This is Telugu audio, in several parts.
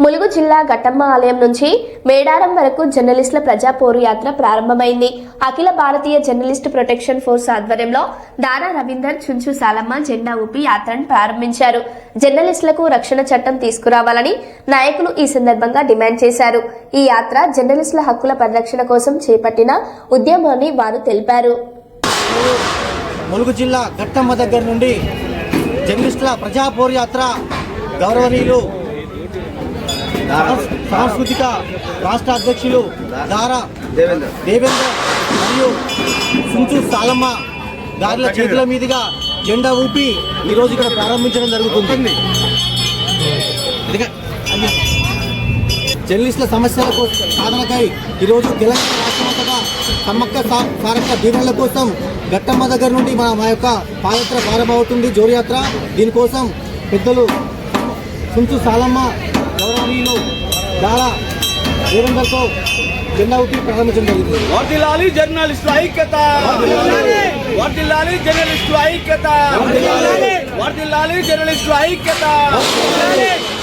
ములుగు జిల్లా ఘట్టమ్మ ఆలయం నుంచి మేడారం వరకు జర్నలిస్టుల ప్రజా పోరు యాత్ర ప్రారంభమైంది. అఖిల భారతీయ జర్నలిస్ట్ ప్రొటెక్షన్ ఫోర్స్ ఆధ్వర్యంలో దారా రవీందర్, చుంచు సాలమ్మ జెండా ఊపి యాత్రను ప్రారంభించారు. జర్నలిస్టులకు రక్షణ చట్టం తీసుకురావాలని నాయకులు ఈ సందర్భంగా డిమాండ్ చేశారు. ఈ యాత్ర జర్నలిస్టుల హక్కుల పరిరక్షణ కోసం చేపట్టిన ఉద్యమాన్ని వారు తెలిపారు. ములుగు జిల్లా ఘట్టమ్మ దగ్గర నుండి జర్నలిస్టుల ప్రజా పోరు యాత్ర గౌరవనీయులు సాంస్కృతిక రాష్ట్ర అధ్యక్షులు దారా దేవేందర్ మరియు చుంచు సాలమ్మ గారుల చేతుల మీదుగా జెండా ఊపి ఈరోజు ఇక్కడ ప్రారంభించడం జరుగుతుంది. జర్నలిస్టుల సమస్యలకు సాధనకై ఈరోజు తెలంగాణ రాష్ట్రమంతటా సమ్మక్క సారక్క దీవెనల కోసం ఘట్టమ్మ దగ్గర నుండి మా యొక్క పాదయాత్ర ప్రారంభమవుతుంది. జోరుయాత్ర. దీనికోసం పెద్దలు చుంచు సాలమ్మ, గౌరవనీయులు దారా దేవేందర్తో జెండా ఊపి ప్రారంభించడం జరిగింది. వర్ధిల్లాలి జర్నలిస్టుల ఐక్యత, వర్ధిల్లాలి జర్నలిస్టుల ఐక్యత, వర్ధిల్లాలి జర్నలిస్టుల ఐక్యత,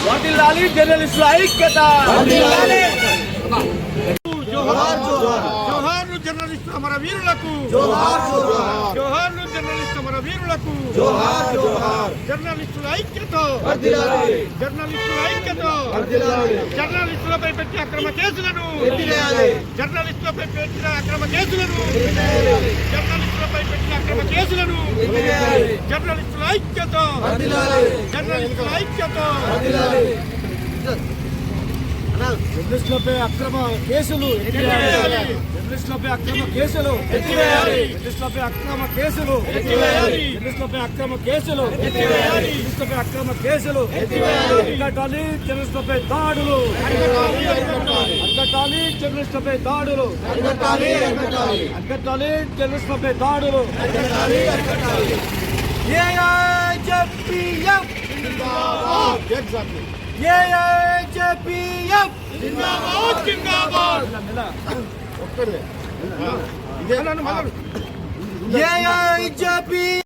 వర్ధిల్లాలి జర్నలిస్టుల ఐక్యత. జోహార్ జోహార్ జోహార్ జర్నలిస్టు అమరవీరులకు, జోహార్ జోహార్ జోహార్ జర్నలిస్టు అమరవీరులకు, జోహార్ జోహార్ జర్నలిస్టుల ఐక్యత, వర్ధిల్లాలి జర్నలిస్టుల ఐక్యత, వర్ధిల్లాలి జర్నలిస్టులపై పెట్టిన అక్రమ కేసులను ఎత్తివేయాలి, జర్నలిస్టులపై పెట్టిన అక్రమ కేసులను ఎత్తివేయాలి, జర్నలిస్టులపై పెట్టిన అక్రమ కేసులను ఎత్తివేయాలి, జర్నలిస్టుల ఐక్యత, వర్ధిల్లాలి జర్నలిస్టుల ఐక్యత, వర్ధిల్లాలి జర్నలిస్టులపై అక్రమ కేసులు ఎత్తివేయాలి, జర్నలిస్టులపై అక్రమ కేసులు ఎత్తివేయాలి, జర్నలిస్టులపై అక్రమ కేసులు ఎత్తివేయాలి, జర్నలిస్టులపై అక్రమ కేసులు ఎత్తివేయాలి, జర్నలిస్టులపై అక్రమ కేసులు ఎత్తివేయాలి, అరికట్టాలి జర్నలిస్టులపై దాడులు, అరికట్టాలి జర్నలిస్టులపై దాడులు, అరికట్టాలి అరికట్టాలి జర్నలిస్టులపై దాడులు, అరికట్టాలి అరికట్టాలి. ఏఐజేపీఎఫ్ జిందాబాద్, ఎగ్జాక్ట్లీ ఏఐజేపీఎఫ్ జిందాబాద్ జిందాబాద్. ఏఐజేపీ